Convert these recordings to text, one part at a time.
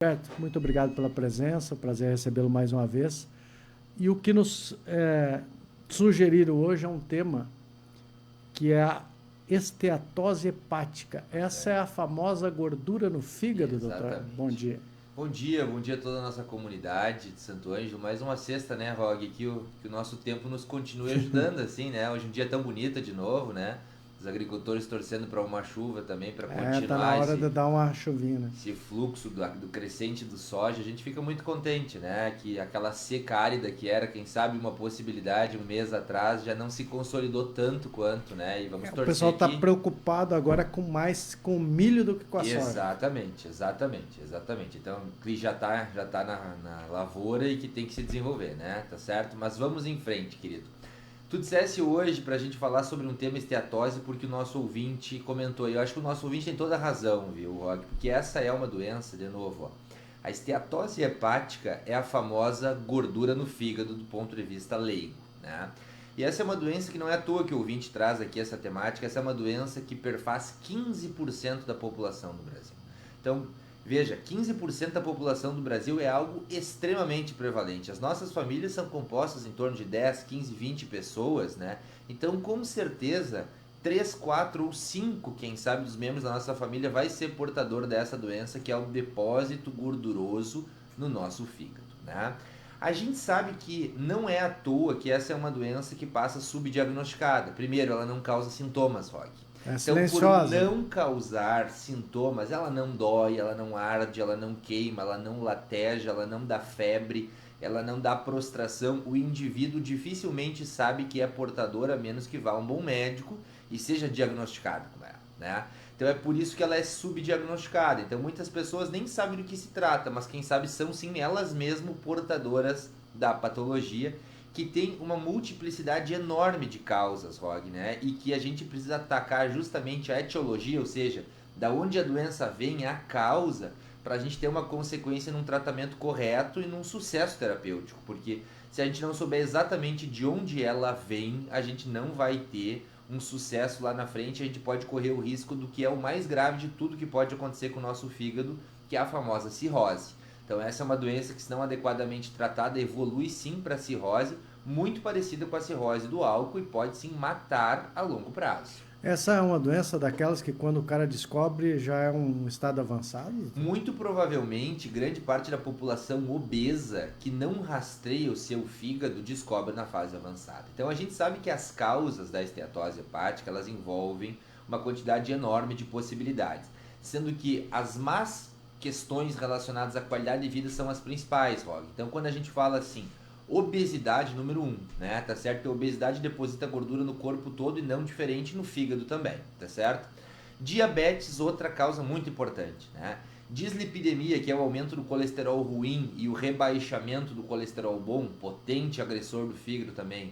Roberto, muito obrigado pela presença, prazer recebê-lo mais uma vez. E o que nos sugeriram hoje é um tema que é a esteatose hepática. Essa é a famosa gordura no fígado, doutor? Bom Exatamente. dia. Bom dia a toda a nossa comunidade de Santo Ângelo. Mais uma sexta, né, Rog? Que o nosso tempo nos continue ajudando, assim, né? Hoje um dia tão bonito de novo, né? Os agricultores torcendo para uma chuva também, para Tá na continuar hora de esse, dar uma chuvinha, né? esse fluxo do crescente do soja. A gente fica muito contente, né? Que aquela seca árida que era, quem sabe, uma possibilidade um mês atrás, já não se consolidou tanto quanto, né? E vamos O pessoal torcer está que preocupado agora com mais com o milho do que com a soja. Exatamente. Então, que já tá na lavoura e que tem que se desenvolver, né? Tá certo? Mas vamos em frente, querido. Tu dissesse hoje pra gente falar sobre um tema esteatose porque o nosso ouvinte comentou. E eu acho que o nosso ouvinte tem toda a razão, viu, Rock? Porque essa é uma doença, de novo, ó. A esteatose hepática é a famosa gordura no fígado do ponto de vista leigo, né? E essa é uma doença que não é à toa que o ouvinte traz aqui essa temática. Essa é uma doença que perfaz 15% da população do Brasil. Então, veja, 15% da população do Brasil é algo extremamente prevalente. As nossas famílias são compostas em torno de 10, 15, 20 pessoas, né? Então, com certeza, 3, 4 ou 5, quem sabe, dos membros da nossa família vai ser portador dessa doença, que é o depósito gorduroso no nosso fígado, né? A gente sabe que não é à toa que essa é uma doença que passa subdiagnosticada. Primeiro, ela não causa sintomas, Rock. É Então, por silenciosa. não causar sintomas, ela não dói, ela não arde, ela não queima, ela não lateja, ela não dá febre, ela não dá prostração. O indivíduo dificilmente sabe que é portador a menos que vá a um bom médico e seja diagnosticado com ela, né? Então é por isso que ela é subdiagnosticada. Então muitas pessoas nem sabem do que se trata, mas quem sabe são sim elas mesmas portadoras da patologia, que tem uma multiplicidade enorme de causas, Rog, né? E que a gente precisa atacar justamente a etiologia, ou seja, da onde a doença vem, a causa, para a gente ter uma consequência num tratamento correto e num sucesso terapêutico. Porque se a gente não souber exatamente de onde ela vem, a gente não vai ter um sucesso lá na frente. A gente pode correr o risco do que é o mais grave de tudo que pode acontecer com o nosso fígado, que é a famosa cirrose. Então essa é uma doença que, se não adequadamente tratada, evolui sim para cirrose, muito parecida com a cirrose do álcool, e pode sim matar a longo prazo. Essa é uma doença daquelas que quando o cara descobre já é um estado avançado, doutor? Muito provavelmente, grande parte da população obesa que não rastreia o seu fígado descobre na fase avançada. Então a gente sabe que as causas da esteatose hepática, elas envolvem uma quantidade enorme de possibilidades, sendo que as más questões relacionadas à qualidade de vida são as principais, Rog. Então quando a gente fala assim, obesidade número 1, né? Tá certo que a obesidade deposita gordura no corpo todo e não diferente no fígado também, tá certo? Diabetes, outra causa muito importante, né? Dislipidemia, que é o aumento do colesterol ruim e o rebaixamento do colesterol bom, potente agressor do fígado também.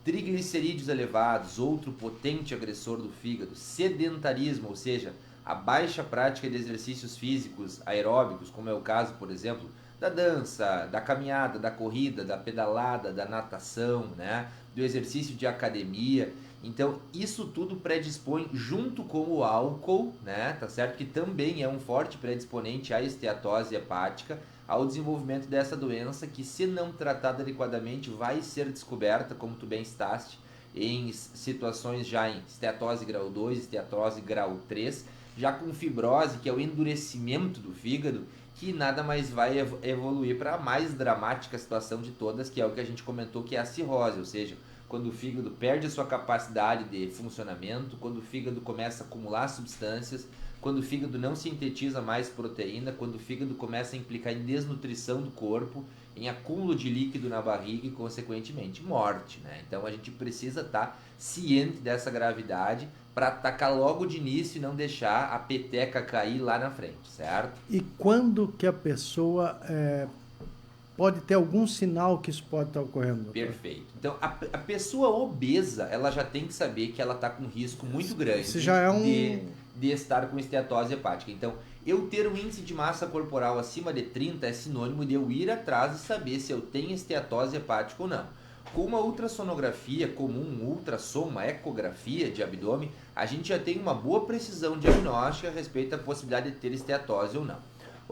Triglicerídeos elevados, outro potente agressor do fígado. Sedentarismo, ou seja, a baixa prática de exercícios físicos aeróbicos, como é o caso, por exemplo, da dança, da caminhada, da corrida, da pedalada, da natação, né? Do exercício de academia. Então, isso tudo predispõe, junto com o álcool, né, tá certo? Que também é um forte predisponente à esteatose hepática, ao desenvolvimento dessa doença, que, se não tratada adequadamente, vai ser descoberta, como tu bem citaste, em situações já em esteatose grau 2, esteatose grau 3, já com fibrose, que é o endurecimento do fígado, que nada mais vai evoluir para a mais dramática situação de todas, que é o que a gente comentou, que é a cirrose, ou seja, quando o fígado perde a sua capacidade de funcionamento, quando o fígado começa a acumular substâncias, quando o fígado não sintetiza mais proteína, quando o fígado começa a implicar em desnutrição do corpo, em acúmulo de líquido na barriga e, consequentemente, morte, né? Então a gente precisa estar ciente dessa gravidade para atacar logo de início e não deixar a peteca cair lá na frente, certo? E quando que a pessoa pode ter algum sinal que isso pode estar ocorrendo, doutor? Perfeito. Então, a pessoa obesa, ela já tem que saber que ela está com um risco muito Se grande já é de estar com esteatose hepática. Então, eu ter um índice de massa corporal acima de 30 é sinônimo de eu ir atrás e saber se eu tenho esteatose hepática ou não. Com uma ultrassonografia comum, um ultrassom, uma ecografia de abdômen, a gente já tem uma boa precisão diagnóstica a respeito da possibilidade de ter esteatose ou não.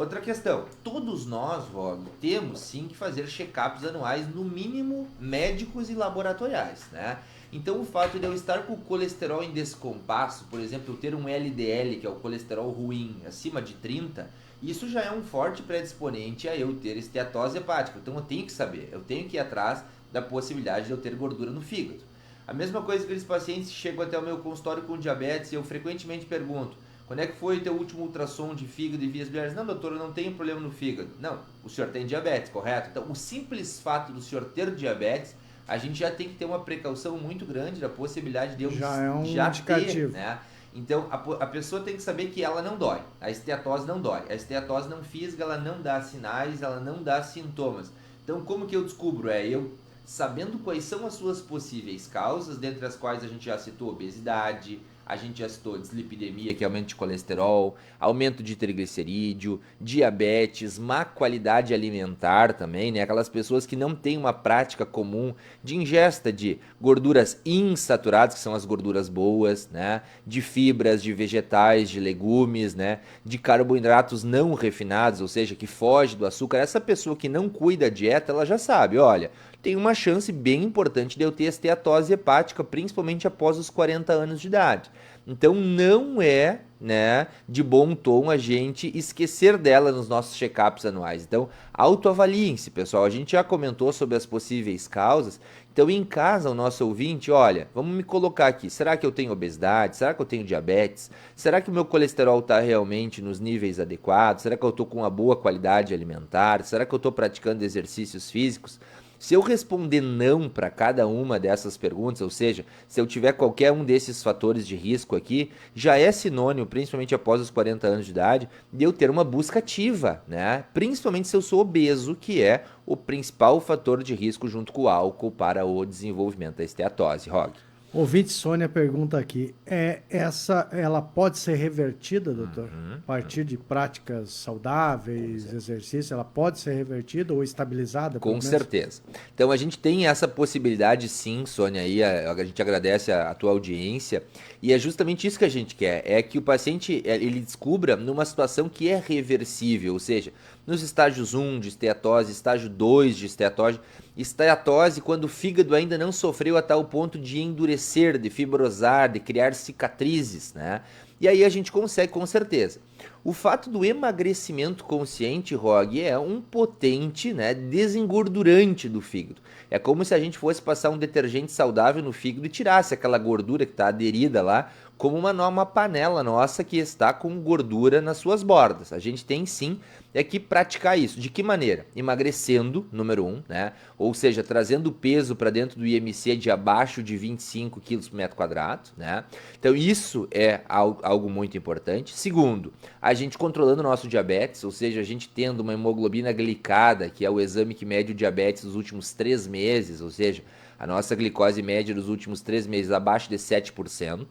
Outra questão, todos nós, Rog, temos sim que fazer check-ups anuais, no mínimo médicos e laboratoriais, né? Então o fato de eu estar com o colesterol em descompasso, por exemplo, eu ter um LDL, que é o colesterol ruim, acima de 30, isso já é um forte predisponente a eu ter esteatose hepática. Então eu tenho que saber, eu tenho que ir atrás da possibilidade de eu ter gordura no fígado. A mesma coisa que aqueles pacientes que chegam até o meu consultório com diabetes, e eu frequentemente pergunto: quando é que foi o teu último ultrassom de fígado e vias biliares? Não, doutor, eu não tenho problema no fígado. Não, o senhor tem diabetes, correto? Então, o simples fato do senhor ter diabetes, a gente já tem que ter uma precaução muito grande da possibilidade de eu Já é um já indicativo. ter, né? Então, a pessoa tem que saber que ela não dói. A esteatose não dói. A esteatose não fisga, ela não dá sinais, ela não dá sintomas. Então, como que eu descubro? Eu sabendo quais são as suas possíveis causas, dentre as quais a gente já citou obesidade, a gente já citou dislipidemia, que é aumento de colesterol, aumento de triglicerídeo, diabetes, má qualidade alimentar também, né? Aquelas pessoas que não têm uma prática comum de ingesta de gorduras insaturadas, que são as gorduras boas, né? De fibras, de vegetais, de legumes, né? De carboidratos não refinados, ou seja, que foge do açúcar. Essa pessoa que não cuida da dieta, ela já sabe, olha, tem uma chance bem importante de eu ter esteatose hepática, principalmente após os 40 anos de idade. Então não é, né, de bom tom a gente esquecer dela nos nossos check-ups anuais. Então autoavaliem-se, pessoal. A gente já comentou sobre as possíveis causas. Então em casa o nosso ouvinte, olha, vamos me colocar aqui. Será que eu tenho obesidade? Será que eu tenho diabetes? Será que o meu colesterol está realmente nos níveis adequados? Será que eu estou com uma boa qualidade alimentar? Será que eu estou praticando exercícios físicos? Se eu responder não para cada uma dessas perguntas, ou seja, se eu tiver qualquer um desses fatores de risco aqui, já é sinônimo, principalmente após os 40 anos de idade, de eu ter uma busca ativa, né? Principalmente se eu sou obeso, que é o principal fator de risco junto com o álcool para o desenvolvimento da esteatose. Rog. Ouvinte Sônia pergunta aqui, ela pode ser revertida, doutor? A partir de práticas saudáveis, exercício, ela pode ser revertida ou estabilizada? Com certeza. Então a gente tem essa possibilidade sim, Sônia, aí a gente agradece a tua audiência, e é justamente isso que a gente quer, é que o paciente ele descubra numa situação que é reversível, ou seja, nos estágios 1 de esteatose, estágio 2 de esteatose quando o fígado ainda não sofreu a tal ponto de endurecer, de fibrosar, de criar cicatrizes, né? E aí a gente consegue com certeza. O fato do emagrecimento consciente, Rog, é um potente, né, desengordurante do fígado. É como se a gente fosse passar um detergente saudável no fígado e tirasse aquela gordura que está aderida lá, como uma panela nossa que está com gordura nas suas bordas. A gente tem sim que praticar isso. De que maneira? Emagrecendo, número 1, né? Ou seja, trazendo peso para dentro do IMC de abaixo de 25 quilos por metro quadrado, né? Então isso é algo muito importante. Segundo, a gente controlando o nosso diabetes, ou seja, a gente tendo uma hemoglobina glicada, que é o exame que mede o diabetes nos últimos 3 meses, ou seja, a nossa glicose média dos últimos 3 meses abaixo de 7%.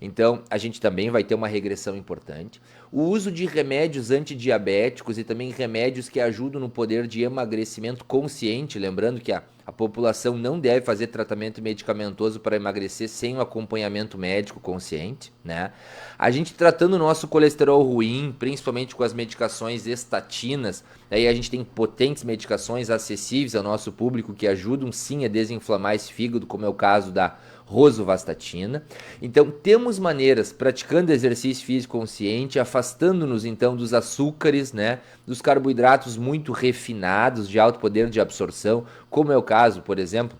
Então, a gente também vai ter uma regressão importante. O uso de remédios antidiabéticos e também remédios que ajudam no poder de emagrecimento consciente, lembrando que a população não deve fazer tratamento medicamentoso para emagrecer sem um acompanhamento médico consciente, né? A gente tratando o nosso colesterol ruim, principalmente com as medicações estatinas, aí a gente tem potentes medicações acessíveis ao nosso público que ajudam sim a desinflamar esse fígado, como é o caso da rosuvastatina. Então temos maneiras, praticando exercício físico consciente, afastando-nos então dos açúcares, né, dos carboidratos muito refinados, de alto poder de absorção, como é o caso, por exemplo,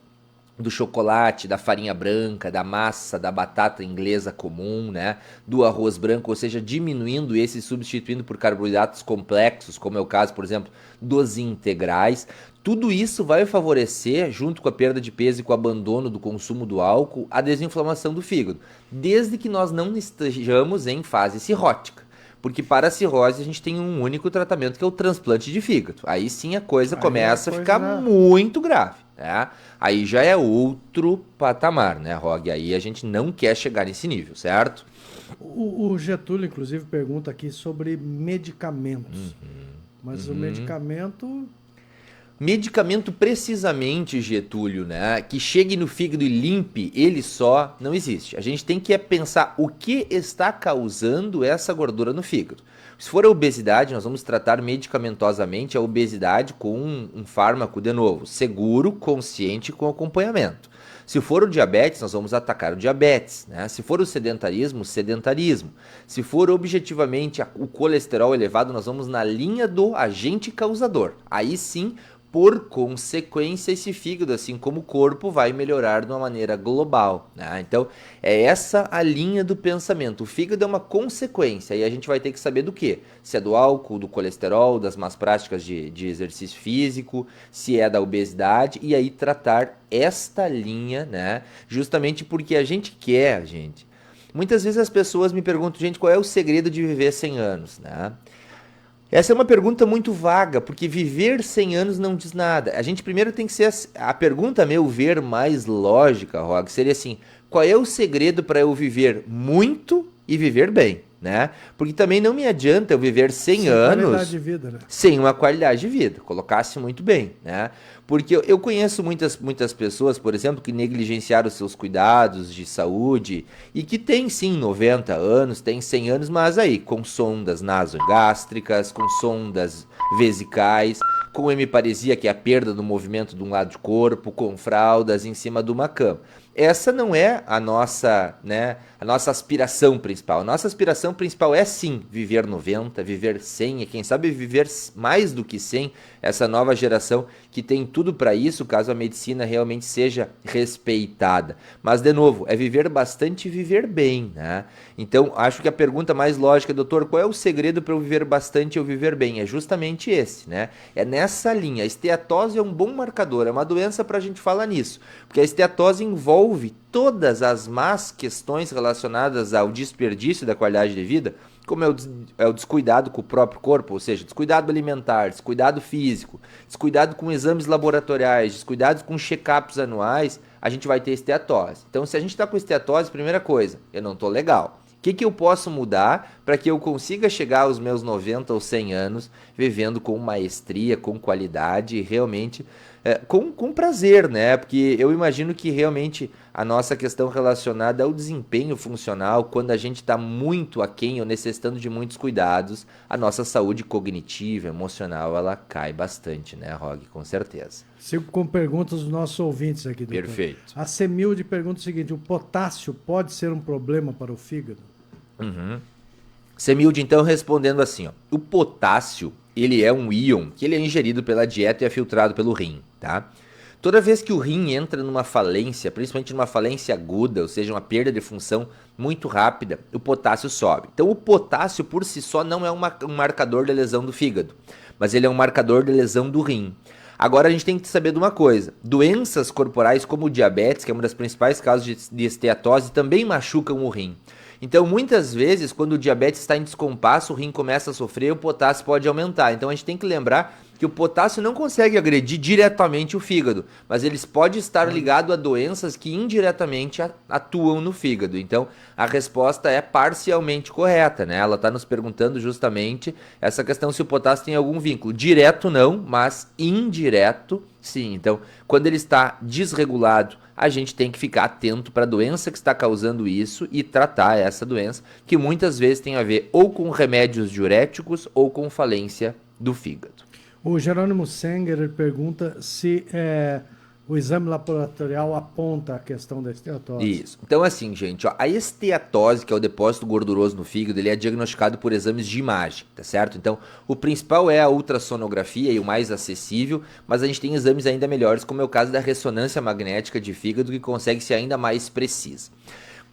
do chocolate, da farinha branca, da massa, da batata inglesa comum, né, do arroz branco, ou seja, diminuindo esse e substituindo por carboidratos complexos, como é o caso, por exemplo, dos integrais. Tudo isso vai favorecer, junto com a perda de peso e com o abandono do consumo do álcool, a desinflamação do fígado, desde que nós não estejamos em fase cirrótica. Porque para a cirrose a gente tem um único tratamento, que é o transplante de fígado. Aí sim a coisa começa a ficar muito grave, né? Aí já é outro patamar, né, Rog? Aí a gente não quer chegar nesse nível, certo? O Getúlio, inclusive, pergunta aqui sobre medicamentos. Mas o medicamento... Medicamento precisamente, Getúlio, né, que chegue no fígado e limpe ele só, não existe. A gente tem que pensar o que está causando essa gordura no fígado. Se for a obesidade, nós vamos tratar medicamentosamente a obesidade com um fármaco, de novo, seguro, consciente, com acompanhamento. Se for o diabetes, nós vamos atacar o diabetes, né? Se for o sedentarismo, o sedentarismo. Se for objetivamente o colesterol elevado, nós vamos na linha do agente causador. Aí sim, por consequência, esse fígado, assim como o corpo, vai melhorar de uma maneira global, né? Então, é essa a linha do pensamento. O fígado é uma consequência, e a gente vai ter que saber do quê? Se é do álcool, do colesterol, das más práticas de exercício físico, se é da obesidade, e aí tratar esta linha, né? Justamente porque a gente quer, gente. Muitas vezes as pessoas me perguntam, gente, qual é o segredo de viver 100 anos, né? Essa é uma pergunta muito vaga, porque viver 100 anos não diz nada. A gente primeiro tem que ser... A pergunta, a meu ver, mais lógica, Rog, seria assim, qual é o segredo para eu viver muito e viver bem, né? Porque também não me adianta eu viver 100 anos... qualidade de vida, né? Sem uma qualidade de vida, colocasse muito bem, né? Porque eu conheço muitas pessoas, por exemplo, que negligenciaram os seus cuidados de saúde e que tem sim 90 anos, tem 100 anos, mas aí com sondas nasogástricas, com sondas vesicais, com hemiparesia, que é a perda do movimento de um lado do corpo, com fraldas em cima de uma cama. Essa não é a nossa, né, a nossa aspiração principal. A nossa aspiração principal é sim viver 90, viver 100 e quem sabe viver mais do que 100, essa nova geração que tem tudo para isso, caso a medicina realmente seja respeitada. Mas de novo, é viver bastante e viver bem, né? Então, acho que a pergunta mais lógica, doutor, qual é o segredo para eu viver bastante e eu viver bem? É justamente esse, né? É nessa linha. A esteatose é um bom marcador, é uma doença para a gente falar nisso, porque a esteatose envolve todas as más questões relacionadas ao desperdício da qualidade de vida, como é o descuidado com o próprio corpo, ou seja, descuidado alimentar, descuidado físico, descuidado com exames laboratoriais, descuidado com check-ups anuais, a gente vai ter esteatose. Então, se a gente está com esteatose, primeira coisa, eu não estou legal. O que eu posso mudar para que eu consiga chegar aos meus 90 ou 100 anos vivendo com maestria, com qualidade e realmente com prazer, né? Porque eu imagino que realmente a nossa questão relacionada ao desempenho funcional, quando a gente está muito aquém ou necessitando de muitos cuidados, a nossa saúde cognitiva, emocional, ela cai bastante, né, Rog? Com certeza. Sigo com perguntas dos nossos ouvintes aqui, doutor. Perfeito. A Semilde pergunta o seguinte, o potássio pode ser um problema para o fígado? Semilde, então, respondendo assim, ó, o potássio, ele é um íon que ele é ingerido pela dieta e é filtrado pelo rim, tá? Toda vez que o rim entra numa falência, principalmente numa falência aguda, ou seja, uma perda de função muito rápida, o potássio sobe. Então, o potássio por si só não é um marcador de lesão do fígado, mas ele é um marcador de lesão do rim. Agora a gente tem que saber de uma coisa, doenças corporais como o diabetes, que é uma das principais causas de esteatose, também machucam o rim. Então, muitas vezes, quando o diabetes está em descompasso, o rim começa a sofrer, o potássio pode aumentar. Então, a gente tem que lembrar que o potássio não consegue agredir diretamente o fígado, mas eles podem estar ligados a doenças que indiretamente atuam no fígado. Então, a resposta é parcialmente correta, né? Ela está nos perguntando justamente essa questão se o potássio tem algum vínculo. Direto não, mas indireto sim. Então, quando ele está desregulado, a gente tem que ficar atento para a doença que está causando isso e tratar essa doença, que muitas vezes tem a ver ou com remédios diuréticos ou com falência do fígado. O Jerônimo Senger pergunta se o exame laboratorial aponta a questão da esteatose. Isso. Então, assim, gente, ó, a esteatose, que é o depósito gorduroso no fígado, ele é diagnosticado por exames de imagem, tá certo? Então, o principal é a ultrassonografia e o mais acessível, mas a gente tem exames ainda melhores, como é o caso da ressonância magnética de fígado, que consegue ser ainda mais precisa.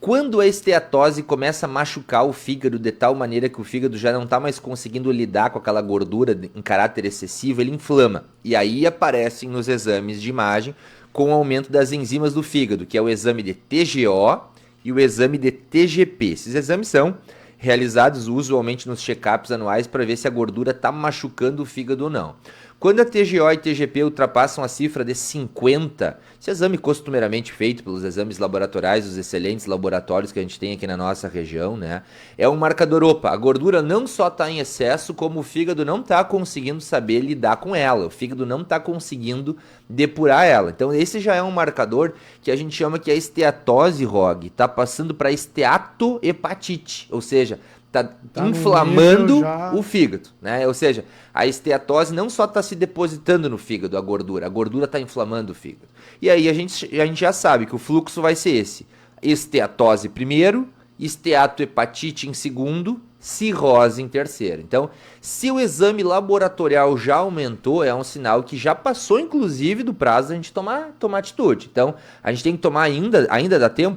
Quando a esteatose começa a machucar o fígado de tal maneira que o fígado já não está mais conseguindo lidar com aquela gordura em caráter excessivo, ele inflama. E aí aparecem nos exames de imagem com o aumento das enzimas do fígado, que é o exame de TGO e o exame de TGP. Esses exames são realizados usualmente nos check-ups anuais para ver se a gordura está machucando o fígado ou não. Quando a TGO e TGP ultrapassam a cifra de 50, esse exame costumeiramente feito pelos exames laboratoriais, os excelentes laboratórios que a gente tem aqui na nossa região, né? É um marcador, opa, a gordura não só está em excesso, como o fígado não está conseguindo saber lidar com ela, o fígado não está conseguindo depurar ela. Então esse já é um marcador que a gente chama que é esteatose, ROG, está passando para esteatohepatite, ou seja, tá inflamando o fígado, né? Ou seja, a esteatose não só está se depositando no fígado, a gordura está inflamando o fígado. E aí a gente já sabe que o fluxo vai ser esse: esteatose primeiro, esteatohepatite em segundo, cirrose em terceiro. Então, se o exame laboratorial já aumentou, é um sinal que já passou, inclusive, do prazo da gente tomar atitude. Então, a gente tem que tomar ainda dá tempo,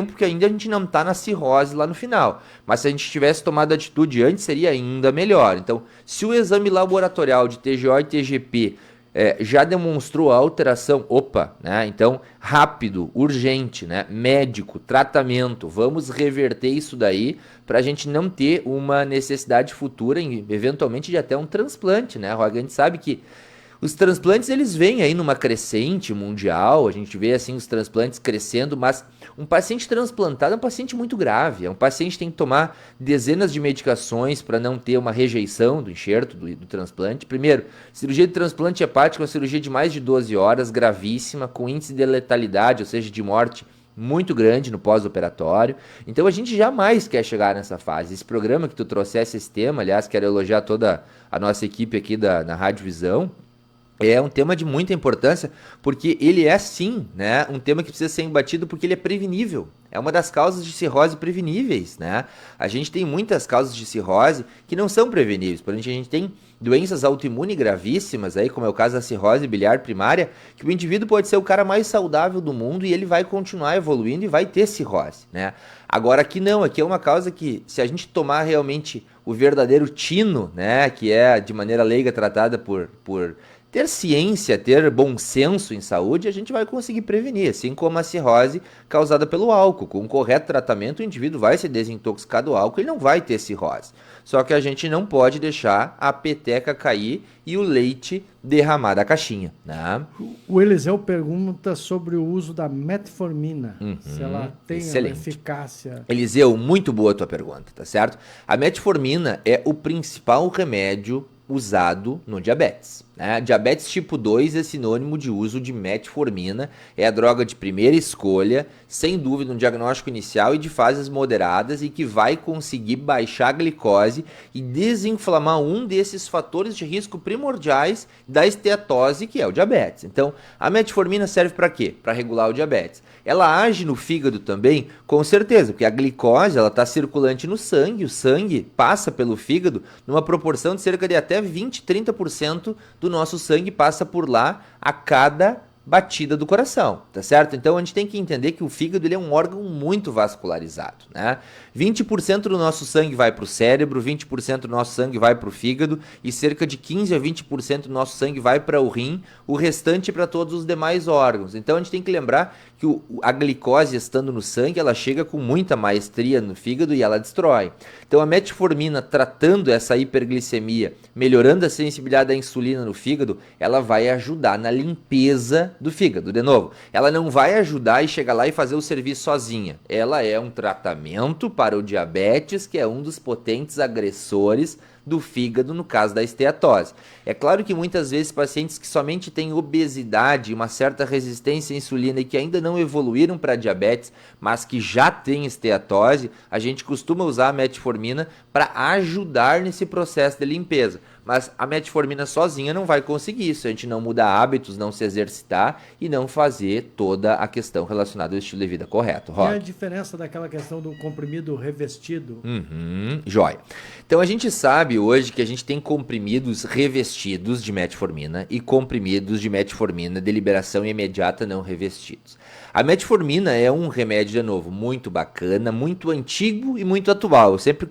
porque ainda a gente não está na cirrose lá no final. Mas se a gente tivesse tomado atitude antes, seria ainda melhor. Então, se o exame laboratorial de TGO e TGP já demonstrou a alteração, né? Então, rápido, urgente, né? Médico, tratamento, vamos reverter isso daí para a gente não ter uma necessidade futura, eventualmente, de até um transplante, né? A gente sabe que os transplantes, eles vêm aí numa crescente mundial, a gente vê assim os transplantes crescendo, mas um paciente transplantado é um paciente muito grave, é um paciente que tem que tomar dezenas de medicações para não ter uma rejeição do enxerto, do transplante. Primeiro, cirurgia de transplante hepático é uma cirurgia de mais de 12 horas, gravíssima, com índice de letalidade, ou seja, de morte muito grande no pós-operatório. Então a gente jamais quer chegar nessa fase. Esse programa que tu trouxesse esse tema, aliás, quero elogiar toda a nossa equipe aqui na Rádio Visão, é um tema de muita importância, porque ele é sim, né, um tema que precisa ser embatido porque ele é prevenível. É uma das causas de cirrose preveníveis, né? A gente tem muitas causas de cirrose que não são preveníveis. Por exemplo, a gente tem doenças autoimunes gravíssimas, aí, como é o caso da cirrose biliar primária, que o indivíduo pode ser o cara mais saudável do mundo e ele vai continuar evoluindo e vai ter cirrose, né? Agora aqui não, aqui é uma causa que, se a gente tomar realmente o verdadeiro tino, né, que é de maneira leiga tratada por ter ciência, ter bom senso em saúde, a gente vai conseguir prevenir, assim como a cirrose causada pelo álcool. Com um correto tratamento, o indivíduo vai se desintoxicar do álcool e não vai ter cirrose. Só que a gente não pode deixar a peteca cair e o leite derramar da caixinha, né? O Eliseu pergunta sobre o uso da metformina, se ela tem uma eficácia. Eliseu, muito boa a tua pergunta, tá certo? A metformina é o principal remédio usado no diabetes, né? Diabetes tipo 2 é sinônimo de uso de metformina, é a droga de primeira escolha, sem dúvida, um diagnóstico inicial e de fases moderadas e que vai conseguir baixar a glicose e desinflamar um desses fatores de risco primordiais da esteatose, que é o diabetes. Então, a metformina serve para quê? Para regular o diabetes. Ela age no fígado também, com certeza, porque a glicose ela está circulante no sangue, o sangue passa pelo fígado numa proporção de cerca de até 20, 30% do nosso sangue passa por lá a cada batida do coração, tá certo? Então a gente tem que entender que o fígado ele é um órgão muito vascularizado, né? 20% do nosso sangue vai para o cérebro, 20% do nosso sangue vai para o fígado e cerca de 15 a 20% do nosso sangue vai para o rim, o restante para todos os demais órgãos. Então a gente tem que lembrar que a glicose estando no sangue, ela chega com muita maestria no fígado e ela destrói. Então a metformina tratando essa hiperglicemia, melhorando a sensibilidade da insulina no fígado, ela vai ajudar na limpeza do fígado. De novo, ela não vai ajudar e chegar lá e fazer o serviço sozinha. Ela é um tratamento para o diabetes, que é um dos potentes agressores do fígado no caso da esteatose. É claro que muitas vezes pacientes que somente têm obesidade, uma certa resistência à insulina e que ainda não evoluíram para diabetes, mas que já têm esteatose, a gente costuma usar a metformina para ajudar nesse processo de limpeza. Mas a metformina sozinha não vai conseguir isso, a gente não mudar hábitos, não se exercitar e não fazer toda a questão relacionada ao estilo de vida correto. E a diferença daquela questão do comprimido revestido? Joia. Então a gente sabe hoje que a gente tem comprimidos revestidos de metformina e comprimidos de metformina de liberação imediata não revestidos. A metformina é um remédio, de novo, muito bacana, muito antigo e muito atual. Eu sempre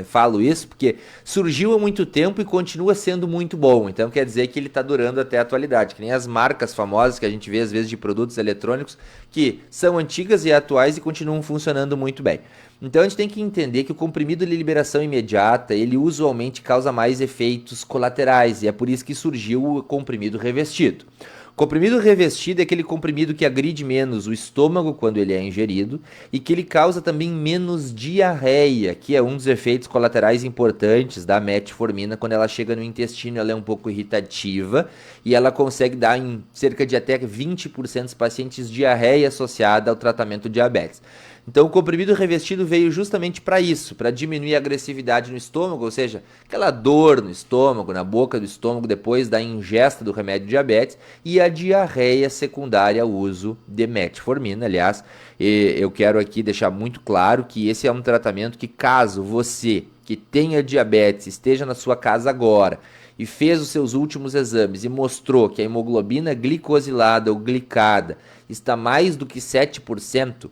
falo isso porque surgiu há muito tempo e continua sendo muito bom. Então quer dizer que ele está durando até a atualidade. Que nem as marcas famosas que a gente vê às vezes de produtos eletrônicos que são antigas e atuais e continuam funcionando muito bem. Então a gente tem que entender que o comprimido de liberação imediata, ele usa eventualmente causa mais efeitos colaterais, e é por isso que surgiu o comprimido revestido. Comprimido revestido é aquele comprimido que agride menos o estômago quando ele é ingerido e que ele causa também menos diarreia, que é um dos efeitos colaterais importantes da metformina. Quando ela chega no intestino, ela é um pouco irritativa e ela consegue dar em cerca de até 20% dos pacientes diarreia associada ao tratamento do diabetes. Então o comprimido revestido veio justamente para isso, para diminuir a agressividade no estômago, ou seja, aquela dor no estômago, na boca do estômago depois da ingesta do remédio de diabetes, e a diarreia secundária ao uso de metformina. Aliás, eu quero aqui deixar muito claro que esse é um tratamento que, caso você que tenha diabetes esteja na sua casa agora e fez os seus últimos exames e mostrou que a hemoglobina glicosilada ou glicada está mais do que 7%,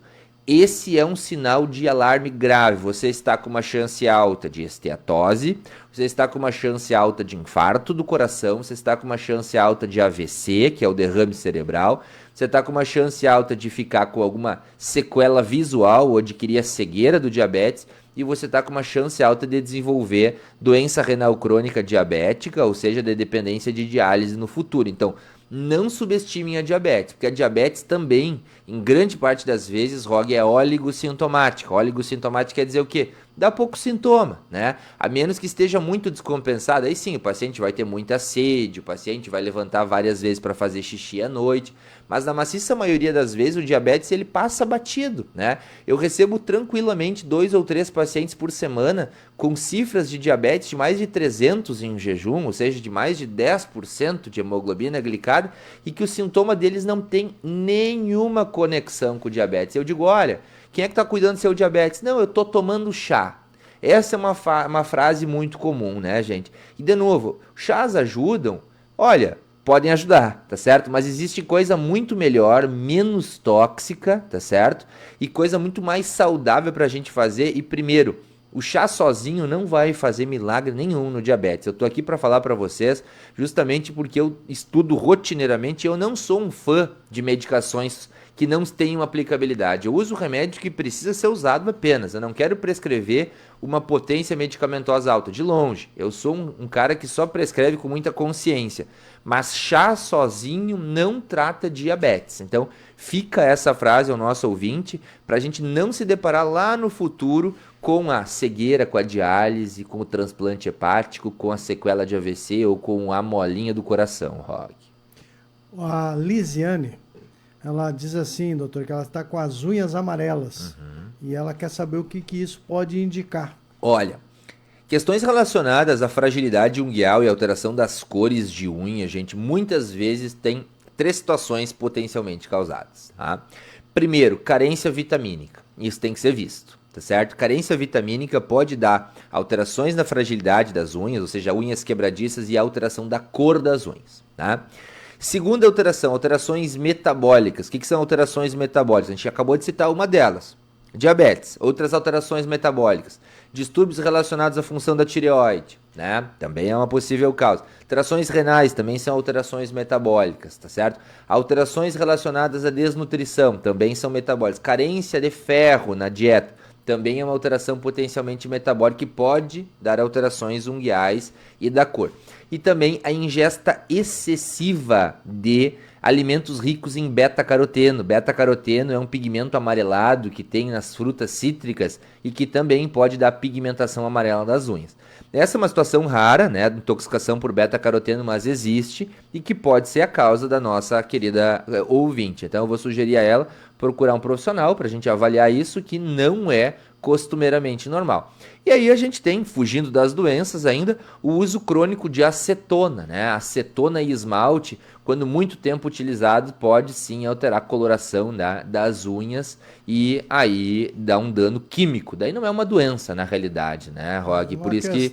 esse é um sinal de alarme grave. Você está com uma chance alta de esteatose, você está com uma chance alta de infarto do coração, você está com uma chance alta de AVC, que é o derrame cerebral, você está com uma chance alta de ficar com alguma sequela visual ou adquirir a cegueira do diabetes, e você está com uma chance alta de desenvolver doença renal crônica diabética, ou seja, de dependência de diálise no futuro. Então, não subestimem a diabetes, porque a diabetes também, em grande parte das vezes, Rog, é oligossintomática. Oligossintomática quer dizer o quê? Dá pouco sintoma, né? A menos que esteja muito descompensado, aí sim, o paciente vai ter muita sede, o paciente vai levantar várias vezes para fazer xixi à noite, mas na maciça maioria das vezes o diabetes ele passa batido, né? Eu recebo tranquilamente 2 ou 3 pacientes por semana com cifras de diabetes de mais de 300 em jejum, ou seja, de mais de 10% de hemoglobina glicada, e que o sintoma deles não tem nenhuma conexão com o diabetes. Eu digo, olha, quem é que está cuidando do seu diabetes? Não, eu estou tomando chá. Essa é uma frase muito comum, né, gente? E, de novo, chás ajudam? Olha, podem ajudar, tá certo? Mas existe coisa muito melhor, menos tóxica, tá certo? E coisa muito mais saudável para a gente fazer. E, primeiro, o chá sozinho não vai fazer milagre nenhum no diabetes. Eu tô aqui para falar para vocês justamente porque eu estudo rotineiramente e eu não sou um fã de medicações que não tenham aplicabilidade. Eu uso remédio que precisa ser usado apenas. Eu não quero prescrever uma potência medicamentosa alta. De longe. Eu sou um cara que só prescreve com muita consciência. Mas chá sozinho não trata diabetes. Então, fica essa frase ao nosso ouvinte para a gente não se deparar lá no futuro com a cegueira, com a diálise, com o transplante hepático, com a sequela de AVC ou com a molinha do coração, Rog. A Lisiane, ela diz assim, doutor, que ela está com as unhas amarelas. E ela quer saber o que isso pode indicar. Olha, questões relacionadas à fragilidade unguial e alteração das cores de unha, gente, muitas vezes tem 3 situações potencialmente causadas. Tá? Primeiro, carência vitamínica. Isso tem que ser visto. Tá certo? Carência vitamínica pode dar alterações na fragilidade das unhas, ou seja, unhas quebradiças e alteração da cor das unhas, tá? Segunda alteração, alterações metabólicas. O que são alterações metabólicas? A gente acabou de citar uma delas. Diabetes, outras alterações metabólicas. Distúrbios relacionados à função da tireoide, né? Também é uma possível causa. Alterações renais também são alterações metabólicas, tá certo? Alterações relacionadas à desnutrição também são metabólicas. Carência de ferro na dieta também é uma alteração potencialmente metabólica que pode dar alterações unguiais e da cor. E também a ingesta excessiva de alimentos ricos em beta-caroteno. Beta-caroteno é um pigmento amarelado que tem nas frutas cítricas e que também pode dar pigmentação amarela das unhas. Essa é uma situação rara, né, de intoxicação por beta-caroteno, mas existe e que pode ser a causa da nossa querida ouvinte. Então eu vou sugerir a ela procurar um profissional para a gente avaliar isso, que não é costumeiramente normal. E aí a gente tem, fugindo das doenças ainda, o uso crônico de acetona, né? Acetona e esmalte, quando muito tempo utilizado, pode sim alterar a coloração, né, das unhas e aí dá um dano químico. Daí não é uma doença na realidade, né, Rog? Por isso que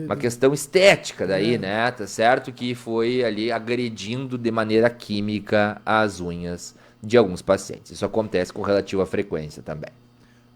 uma questão estética daí, né? Tá certo que foi ali agredindo de maneira química as unhas de alguns pacientes. Isso acontece com relativa frequência também.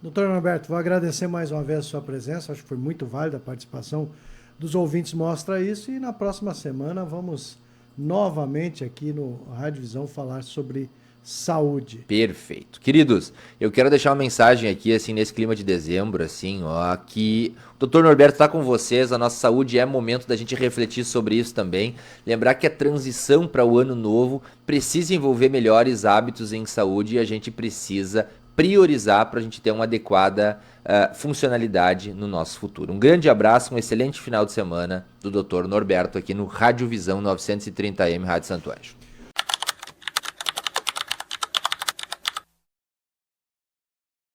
Doutor Norberto, vou agradecer mais uma vez a sua presença, acho que foi muito válida a participação dos ouvintes, mostra isso, e na próxima semana vamos novamente aqui no Rádio Visão falar sobre saúde. Perfeito. Queridos, eu quero deixar uma mensagem aqui, assim, nesse clima de dezembro, assim, ó, que o Dr. Norberto está com vocês, a nossa saúde é momento da gente refletir sobre isso também. Lembrar que a transição para o ano novo precisa envolver melhores hábitos em saúde e a gente precisa priorizar para a gente ter uma adequada funcionalidade no nosso futuro. Um grande abraço, um excelente final de semana do Dr. Norberto aqui no Rádio Visão 930M Rádio Santo Anjo.